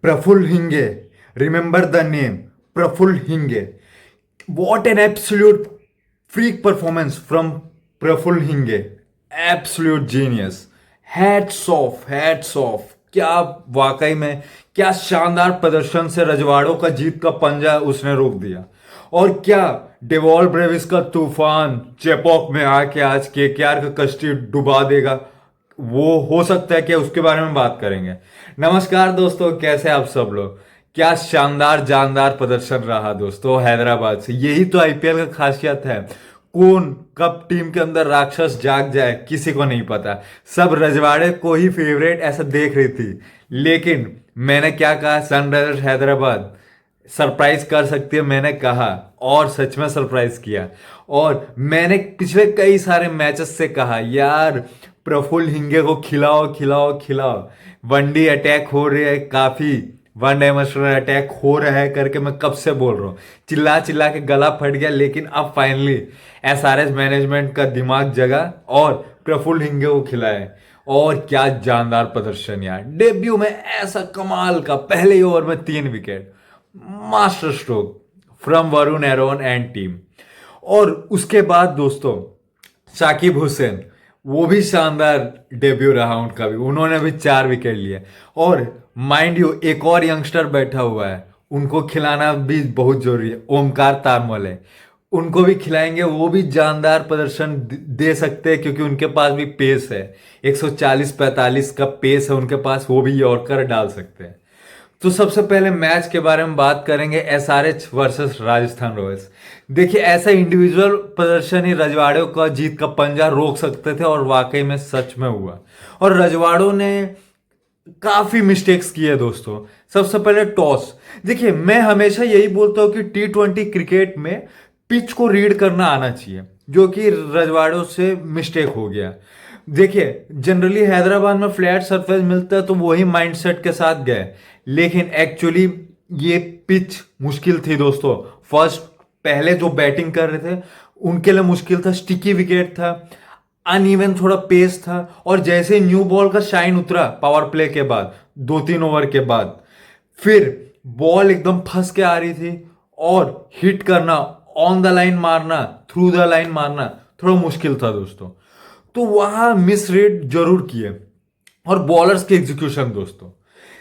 Praful Hinge. Remember the name. Praful Hinge. What an absolute freak performance from Praful Hinge. Absolute genius. Hats off, hats off. क्या वाकई में क्या शानदार प्रदर्शन से रजवाड़ों का जीत का पंजा उसने रोक दिया। और क्या डेवॉल ब्रेविस का तूफान चेपॉक में आके आज केकेआर का कश्ती डुबा देगा, वो हो सकता है कि उसके बारे में बात करेंगे। नमस्कार दोस्तों, कैसे आप सब लोग। क्या शानदार जानदार प्रदर्शन रहा दोस्तों हैदराबाद से। यही तो आईपीएल का खासियत है। कौन कब टीम के अंदर राक्षस जाग जाए किसी को नहीं पता। सब रजवाड़े को ही फेवरेट ऐसा देख रही थी, लेकिन मैंने क्या कहा, सनराइजर्स हैदराबाद सरप्राइज कर सकती है, मैंने कहा और सच में सरप्राइज किया। और मैंने पिछले कई सारे मैचेस से कहा यार प्रफुल्ल हिंगे को खिलाओ खिलाओ खिलाओ। वनडे अटैक हो रही है, काफी वन डायमेंशनल अटैक हो रहा है करके मैं कब से बोल रहा हूँ। चिल्ला चिल्ला के गला फट गया, लेकिन अब फाइनली एसआरएच मैनेजमेंट का दिमाग जगा और प्रफुल्ल हिंगे को खिलाए। और क्या जानदार प्रदर्शन यार, डेब्यू में ऐसा कमाल का, पहले ही ओवर में 3 wicket, master stroke from Varun Aaron and team. और उसके बाद दोस्तों शाकिब हुसैन, वो भी शानदार डेब्यू रहा उनका भी, उन्होंने भी 4 विकेट लिए। और माइंड यू एक और यंगस्टर बैठा हुआ है, उनको खिलाना भी बहुत जरूरी है, ओमकार तारमल है, उनको भी खिलाएंगे, वो भी जानदार प्रदर्शन दे सकते हैं क्योंकि उनके पास भी पेस है। 140-45 का पेस है उनके पास, वो भी यॉर्कर डाल सकते हैं। तो सबसे पहले मैच के बारे में बात करेंगे, एसआरएच वर्सेस राजस्थान रॉयल्स। देखिए ऐसा इंडिविजुअल प्रदर्शन ही रजवाड़ों का जीत का पंजा रोक सकते थे, और वाकई में सच में हुआ। और रजवाड़ों ने काफी मिस्टेक्स किए दोस्तों। सबसे पहले टॉस। देखिए मैं हमेशा यही बोलता हूँ कि T20 क्रिकेट में पिच को रीड करना आना चाहिए, जो कि रजवाड़ों से मिस्टेक हो गया। देखिए जनरली हैदराबाद में फ्लैट सरफेस मिलता है तो वही माइंडसेट के साथ गए, लेकिन एक्चुअली ये पिच मुश्किल थी दोस्तों। फर्स्ट पहले जो बैटिंग कर रहे थे उनके लिए मुश्किल था, स्टिकी विकेट था, अनइवन थोड़ा पेस था। और जैसे न्यू बॉल का शाइन उतरा पावर प्ले के बाद, 2-3 ओवर के बाद, फिर बॉल एकदम फंस के आ रही थी और हिट करना, ऑन द लाइन मारना, थ्रू द लाइन मारना थोड़ा मुश्किल था दोस्तों। तो वहां मिस रीड जरूर किए। और बॉलर्स की एग्जीक्यूशन दोस्तों,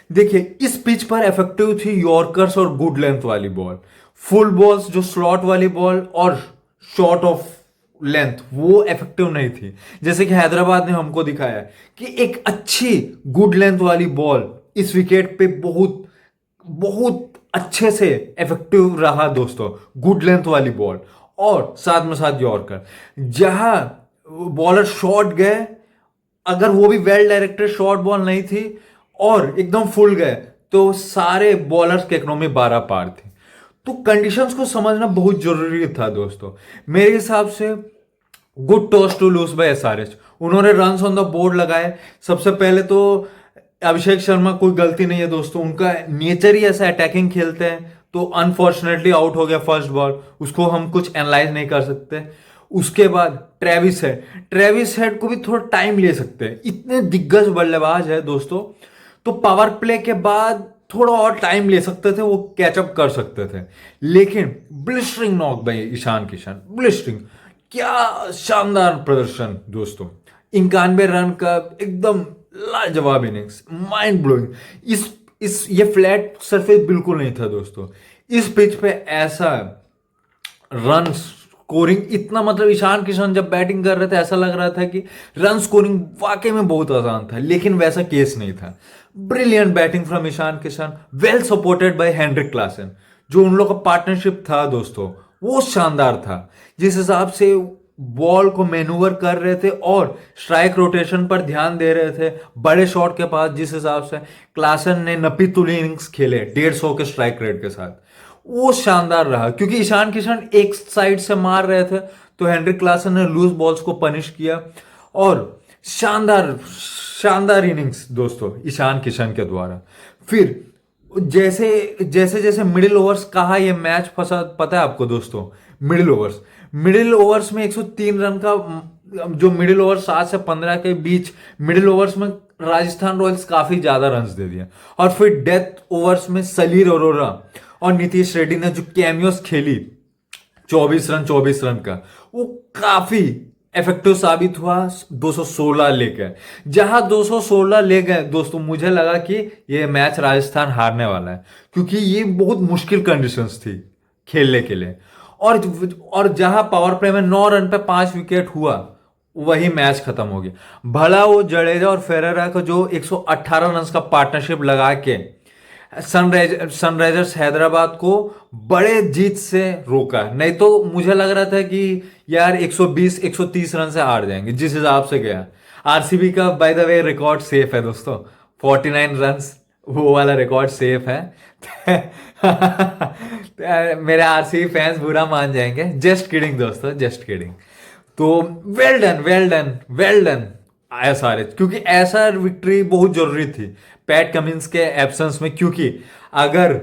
देखिए इस पिच पर इफेक्टिव थी यॉर्कर्स और गुड लेंथ वाली बॉल। फुल बॉल्स जो स्लॉट वाली बॉल और शॉर्ट ऑफ लेंथ वो इफेक्टिव नहीं थी। जैसे कि हैदराबाद ने हमको दिखाया कि एक अच्छी गुड लेंथ वाली बॉल इस विकेट पे बहुत बहुत अच्छे से इफेक्टिव रहा दोस्तों, गुड लेंथ वाली बॉल। और साथ में साथ यॉर्कर, जहां बॉलर शॉर्ट गए, अगर वो भी वेल डायरेक्टेड शॉर्ट बॉल नहीं थी और एकदम फुल गए, तो सारे बॉलर्स की इकोनॉमी 12 पार थी। तो कंडीशंस को समझना बहुत जरूरी था दोस्तों। मेरे हिसाब से good toss to lose by SRH. उन्होंने रन्स ऑन द बोर्ड लगाए। सबसे पहले तो अभिषेक शर्मा कोई गलती नहीं है दोस्तों, उनका नेचर ही ऐसा अटैकिंग खेलते हैं, तो अनफॉर्चुनेटली आउट हो गया फर्स्ट बॉल, उसको हम कुछ एनालाइज नहीं कर सकते। उसके बाद ट्रेविस हेड को भी थोड़ा टाइम ले सकते हैं, इतने दिग्गज बल्लेबाज है दोस्तों, तो पावर प्ले के बाद थोड़ा और टाइम ले सकते थे, वो कैचअप कर सकते थे। लेकिन blistering knock by Ishan Kishan, blistering, क्या शानदार प्रदर्शन दोस्तों। 91 रन का एकदम लाजवाब इनिंग्स, माइंड ब्लोइंग। इस ये फ्लैट सरफेस बिल्कुल नहीं था दोस्तों। इस पिच पे ऐसा रन स्कोरिंग इतना, मतलब ईशान किशन जब बैटिंग कर रहे थे ऐसा लग रहा था कि रन स्कोरिंग वाकई में बहुत आसान था, लेकिन वैसा केस नहीं था। Brilliant batting from Ishan Kishan, well supported by Heinrich Klaasen. जो उन लोग का पार्टनरशिप था दोस्तों वो शानदार था। जिस हिसाब से बॉल को मैनूवर कर रहे थे और स्ट्राइक रोटेशन पर ध्यान दे रहे थे बड़े शॉट के पास, जिस हिसाब से क्लासन ने नपी तुली इनिंग्स खेले 150 के स्ट्राइक रेट के साथ, वो शानदार रहा। क्योंकि ईशान किशन एक साइड से मार रहे थे तो हेनरिक क्लासन ने लूज बॉल्स को पनिश किया, और शानदार शानदार इनिंग्स दोस्तों ईशान किशन के द्वारा। फिर जैसे जैसे जैसे मिडिल ओवर्स कहा ये मैच फंसा, पता है आपको दोस्तों, मिडिल ओवर्स में 103 रन का, जो मिडिल ओवर 7 से 15 के बीच मिडिल ओवर्स में राजस्थान रॉयल्स काफी ज्यादा रन्स दे दिए। और फिर डेथ ओवर्स में सलीर अरोरा और नीतीश रेड्डी ने जो कैमियोस खेली 24 रन का, वो काफी इफेक्टिव साबित हुआ 216 लेकर। जहां 216 ले गए दोस्तों, मुझे लगा कि ये मैच राजस्थान हारने वाला है, क्योंकि ये बहुत मुश्किल कंडीशंस थी खेलने के लिए। और जहां पावर प्ले में 9 रन पे 5 विकेट हुआ, वही मैच खत्म हो गया। भला वो जडेजा और फेरेरा को जो 118 रन का पार्टनरशिप लगा के सनराइजर्स हैदराबाद को बड़े जीत से रोका, नहीं तो मुझे लग रहा था कि यार 120 130 रन से हार जाएंगे जिस हिसाब से गया। आरसीबी का by the way record safe है दोस्तों, 49 रन्स, वो वाला रिकॉर्ड सेफ है। मेरे आरसीबी फैंस बुरा मान जाएंगे, जस्ट किडिंग दोस्तों, जस्ट किडिंग। तो well done, well done, well done SRH, क्योंकि एसआर विक्ट्री बहुत जरूरी थी पैट कमिंस के एब्सेंस में, क्योंकि अगर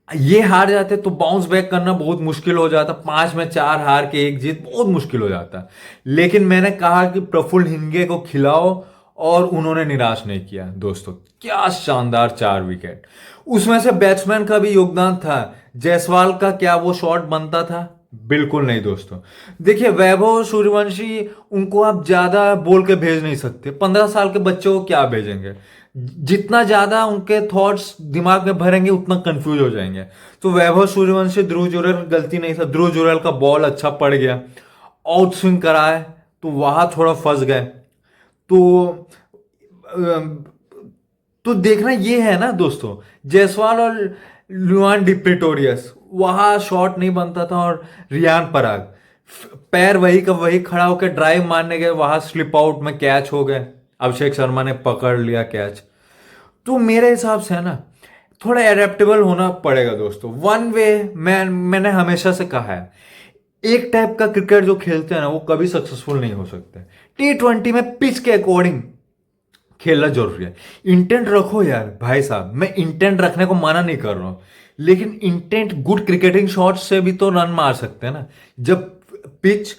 ये हार जाते तो बाउंस बैक करना बहुत मुश्किल हो जाता। 5 में 4 हार के 1 जीत बहुत मुश्किल हो जाता। लेकिन मैंने कहा कि प्रफुल्ल हिंगे को खिलाओ, और उन्होंने निराश नहीं किया दोस्तों। क्या शानदार 4 विकेट, उसमें से बैट्समैन का भी योगदान था। जायसवाल का क्या वो शॉट बनता था? बिल्कुल नहीं दोस्तों। देखिए, वैभव सूर्यवंशी, उनको आप ज्यादा बोल के भेज नहीं सकते। 15 साल के बच्चे को क्या भेजेंगे? जितना ज्यादा उनके थॉट्स दिमाग में भरेंगे उतना कंफ्यूज हो जाएंगे। तो वैभव सूर्यवंशी, ध्रुव जुरैल गलती नहीं था, ध्रुव जुरैल का बॉल अच्छा पड़ गया, आउट स्विंग कराए तो वहां थोड़ा फंस गए। तो तो देखना ये है ना दोस्तों, जायसवाल और लुआन डिप्रिटोरियस, वहां शॉट नहीं बनता था। और रियान पराग, पैर वही का वही खड़ा होकर ड्राइव मारने गए, वहां स्लिप आउट में कैच हो गए, अभिषेक शर्मा ने पकड़ लिया कैच। तो मेरे हिसाब से है ना, थोड़ा एडेप्टेबल होना पड़ेगा दोस्तों। वन वे, मैंने हमेशा से कहा है, एक टाइप का क्रिकेट जो खेलते हैं ना, वो कभी सक्सेसफुल नहीं हो सकते। T20 में पिच के अकॉर्डिंग खेलना जरूरी है। इंटेंट रखो यार भाई साहब, मैं इंटेंट रखने को मना नहीं कर रहा हूं, लेकिन इंटेंट गुड क्रिकेटिंग शॉट से भी तो रन मार सकते हैं ना। जब पिच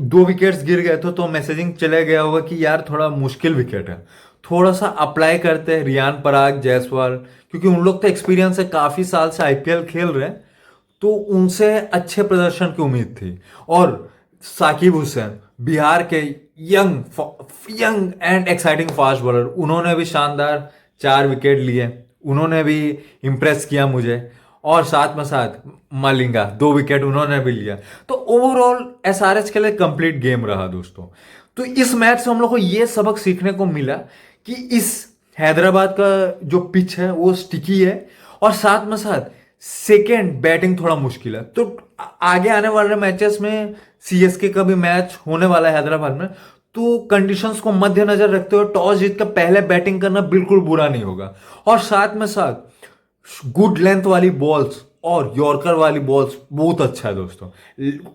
2 विकेट्स गिर गए तो मैसेजिंग चले गया होगा कि यार थोड़ा मुश्किल विकेट है, थोड़ा सा अप्लाई करते हैं रियान पराग, जायसवाल, क्योंकि उन लोग तो एक्सपीरियंस है, काफी साल से आईपीएल खेल रहे हैं, तो उनसे अच्छे प्रदर्शन की उम्मीद थी। और साकिब हुसैन, बिहार के young and exciting fast bowler, उन्होंने भी शानदार 4 विकेट लिए, उन्होंने भी इंप्रेस किया मुझे। और साथ में साथ मालिंगा 2 विकेट उन्होंने भी लिया। तो ओवरऑल एसआरएच के लिए कंप्लीट गेम रहा दोस्तों। तो इस मैच से हम लोग को यह सबक सीखने को मिला कि इस हैदराबाद का जो पिच है वो स्टिकी है, और साथ में साथ सेकेंड बैटिंग थोड़ा मुश्किल है। तो आगे आने वाले मैचेस में सीएसके का भी मैच होने वाला है हैदराबाद में, तो कंडीशंस को मद्देनजर रखते हुए टॉस जीत कर पहले बैटिंग करना बिल्कुल बुरा नहीं होगा। और साथ में साथ गुड लेंथ वाली बॉल्स और यॉर्कर वाली बॉल्स बहुत अच्छा है दोस्तों।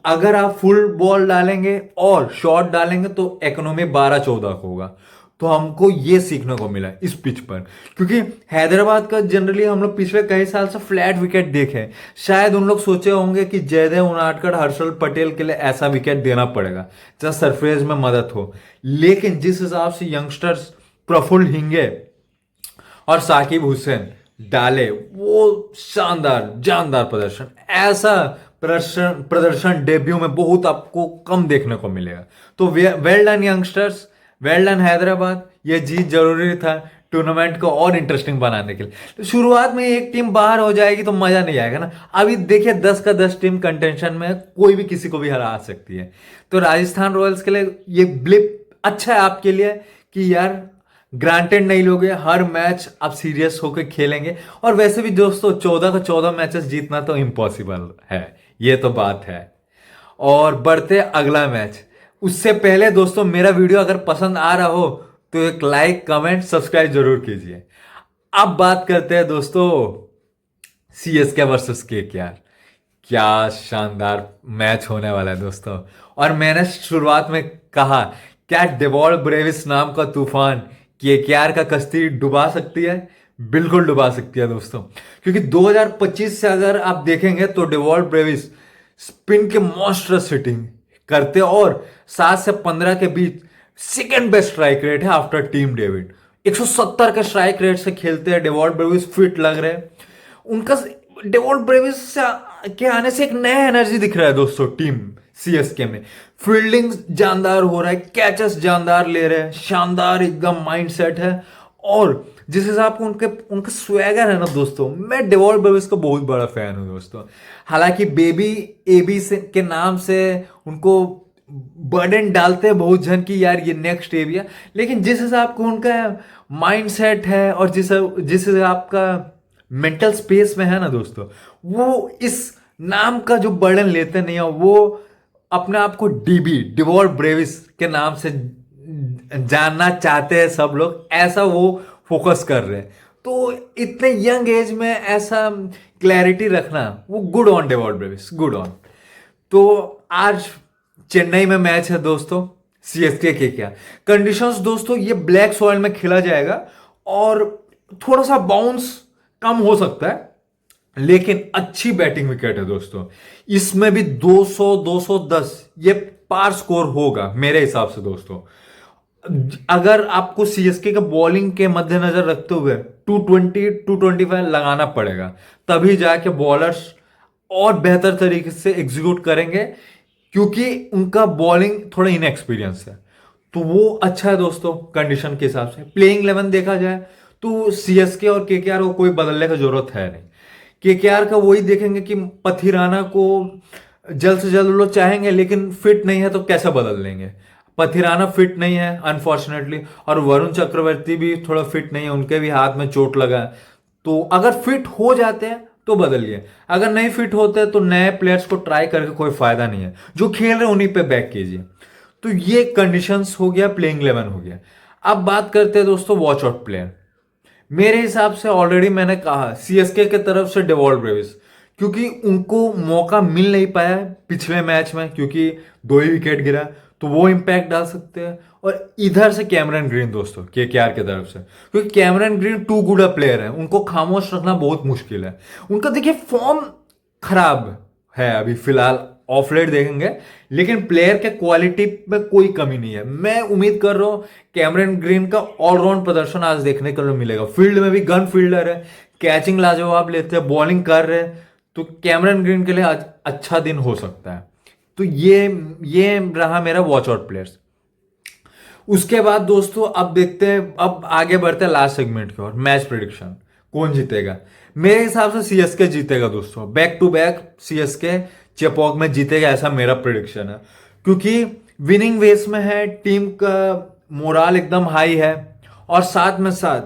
अगर आप फुल बॉल डालेंगे और शॉर्ट डालेंगे तो इकोनॉमी 12-14 का होगा। तो हमको ये सीखने को मिला इस पिच पर, क्योंकि हैदराबाद का जनरली हम लोग पिछले कई साल से फ्लैट विकेट देखे। शायद उन लोग सोचे होंगे कि जयदेव उनादकड़, हर्षल पटेल के लिए ऐसा विकेट देना पड़ेगा जहाँ सरफेस में मदद हो। लेकिन जिस हिसाब से यंगस्टर्स प्रफुल्ल हिंगे और साकिब हुसैन डाले, वो शानदार जानदार प्रदर्शन, ऐसा प्रदर्शन डेब्यू में बहुत आपको कम देखने को मिलेगा। तो well done youngsters, well done Hyderabad. ये जीत जरूरी था टूर्नामेंट को और इंटरेस्टिंग बनाने के लिए। तो शुरुआत में एक टीम बाहर हो जाएगी तो मजा नहीं आएगा ना। अभी देखिए 10 का 10 टीम कंटेंशन में, कोई भी किसी को भी हरा सकती है। तो राजस्थान रॉयल्स के लिए ये ब्लिप अच्छा है आपके लिए कि यार ग्रांटेड नहीं लोगे, हर मैच आप सीरियस होकर खेलेंगे। और वैसे भी दोस्तों 14 का 14 मैचेस जीतना तो इम्पॉसिबल है, ये तो बात है। और बढ़ते अगला मैच, उससे पहले दोस्तों मेरा वीडियो अगर पसंद आ रहा हो तो एक लाइक, कमेंट, सब्सक्राइब जरूर कीजिए। अब बात करते हैं दोस्तों सीएसके वर्सेस केकेआर। क्या शानदार मैच होने वाला है दोस्तों। और मैंने शुरुआत में कहा, क्या डेवॉल्ट ब्रेविस नाम का तूफान केकेआर का कश्ती डुबा सकती है? बिल्कुल डुबा सकती है दोस्तों, क्योंकि 2025 से अगर आप देखेंगे तो डेवॉल्ट ब्रेविस स्पिन के मॉन्स्टरस हिटिंग करते और 7 से 15 के बीच सेकेंड बेस्ट स्ट्राइक रेट है आफ्टर टीम डेविड। 170 के स्ट्राइक रेट से खेलते हैं। डेवॉल्ट ब्रेविस फिट लग रहे हैं उनका। डेवॉल्ट ब्रेविस के आने से एक नया एनर्जी दिख रहा है दोस्तों टीम सीएसके में। फील्डिंग जानदार हो रहा है, कैचेस जानदार ले रहे हैं, शानदार एकदम माइंडसेट है। और जिस हिसाब को उनके उनका स्वैगर है ना दोस्तों, मैं डेवॉल्ट ब्रेविस का बहुत बड़ा फैन हूं दोस्तों। हालांकि बेबी एबी से के नाम से उनको बर्डन डालते हैं बहुत जन की यार ये नेक्स्ट एरिया, लेकिन जिस हिसाब को उनका माइंडसेट है और जिस जिस हिसाब का मेंटल स्पेस में है ना दोस्तों, वो इस नाम का जो बर्डन लेते नहीं है, वो अपने आप को डीबी डिवॉल्ट ब्रेविस के नाम से जानना चाहते हैं सब लोग, ऐसा वो फोकस कर रहे हैं। तो इतने यंग एज में ऐसा क्लैरिटी रखना, वो good on Dewald Brevis, good on. तो आज चेन्नई में मैच है दोस्तों सीएसके के। क्या कंडीशंस दोस्तों, ये ब्लैक सॉइल में खेला जाएगा और थोड़ा सा बाउंस कम हो सकता है, लेकिन अच्छी बैटिंग विकेट है दोस्तों। इसमें भी 200 210 ये पार स्कोर होगा मेरे हिसाब से दोस्तों। अगर आपको सीएसके के बॉलिंग के मद्देनजर रखते हुए 220 225 लगाना पड़ेगा, तभी जाके बॉलर्स और बेहतर तरीके से एग्जीक्यूट करेंगे, क्योंकि उनका बॉलिंग थोड़ा इनएक्सपीरियंस है। तो वो अच्छा है दोस्तों कंडीशन के हिसाब से। प्लेइंग 11 देखा जाए तो सीएसके और केकेआर को कोई बदलने की जरूरत है नहीं। केकेआर का वही देखेंगे कि पथिराना को जल्द से जल्द लोग चाहेंगे, लेकिन फिट नहीं है तो कैसे बदल लेंगे। पथिराना फिट नहीं है अनफॉर्चुनेटली, और वरुण चक्रवर्ती भी थोड़ा फिट नहीं है, उनके भी हाथ में चोट लगा है। तो अगर फिट हो जाते हैं तो बदलिए, अगर नहीं फिट होते तो नए प्लेयर्स को ट्राई करके कोई फायदा नहीं है। जो खेल रहे हैं उन्हीं पे बैक कीजिए। तो ये कंडीशंस हो गया, प्लेइंग 11 हो गया। अब बात करते हैं दोस्तों वॉच आउट प्लेयर। मेरे हिसाब से ऑलरेडी मैंने कहा सीएसके के तरफ से डेवॉल्ट ब्रेविस, क्योंकि उनको मौका मिल नहीं पाया पिछले मैच में, क्योंकि 2 ही विकेट गिरा, तो वो इंपैक्ट डाल सकते हैं। और इधर से कैमरन ग्रीन दोस्तों केकेआर की तरफ से, क्योंकि Cameron Green too good a player है, उनको खामोश रखना बहुत मुश्किल है। उनका देखिए फॉर्म खराब है अभी फिलहाल, ऑफ लेट देखेंगे, लेकिन प्लेयर के क्वालिटी में कोई कमी नहीं है। मैं उम्मीद कर रहा हूं कैमरन ग्रीन का ऑलराउंड प्रदर्शन आज देखने को मिलेगा। फील्ड में भी गन फील्डर है, कैचिंग लाजवाब लेते हैं, बॉलिंग कर रहे हैं, तो कैमरन ग्रीन के लिए आज अच्छा दिन हो सकता है। तो ये रहा मेरा वॉच आउट प्लेयर्स। उसके बाद दोस्तों अब देखते हैं, अब आगे बढ़ते हैं लास्ट सेगमेंट की ओर, मैच प्रेडिक्शन कौन जीतेगा। मेरे हिसाब से सीएसके जीतेगा दोस्तों, back to back CSK Chepauk में जीतेगा, ऐसा मेरा प्रेडिक्शन है। क्योंकि विनिंग वेस में है, टीम का मोराल एकदम हाई है, और साथ में साथ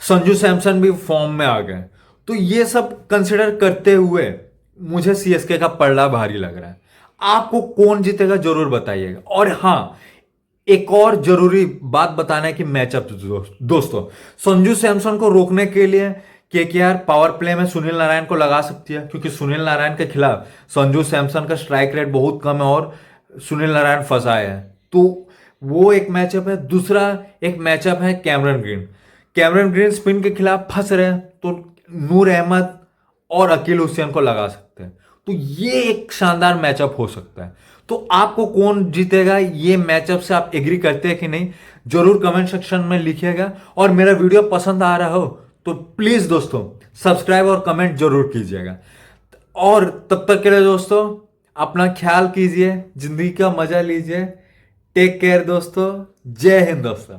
संजू सैमसन भी फॉर्म में आ गए। तो ये सब कंसिडर करते हुए मुझे सीएसके का पलड़ा भारी लग रहा है। आपको कौन जीतेगा जरूर बताइएगा। और हाँ, एक और जरूरी बात बताना है कि मैचअप दोस्तों, संजू सैमसन को रोकने के लिए केकेआर पावर प्ले में सुनील नारायण को लगा सकती है, क्योंकि सुनील नारायण के खिलाफ संजू सैमसन का स्ट्राइक रेट बहुत कम है और सुनील नारायण फंसाए हैं। तो वो एक मैचअप है। दूसरा एक मैचअप है Cameron green. Cameron green spin के खिलाफ फंस रहे हैं, तो नूर अहमद और अकील हुसैन को लगा सकते हैं। तो ये एक शानदार मैचअप हो सकता है। तो आपको कौन जीतेगा ये मैचअप से आप एग्री करते हैं कि नहीं, जरूर कमेंट सेक्शन में लिखिएगा। और मेरा वीडियो पसंद आ रहा हो तो प्लीज दोस्तों सब्सक्राइब और कमेंट जरूर कीजिएगा। और तब तक के लिए दोस्तों अपना ख्याल कीजिए, जिंदगी का मजा लीजिए। टेक केयर दोस्तों, जय हिंद दोस्तों।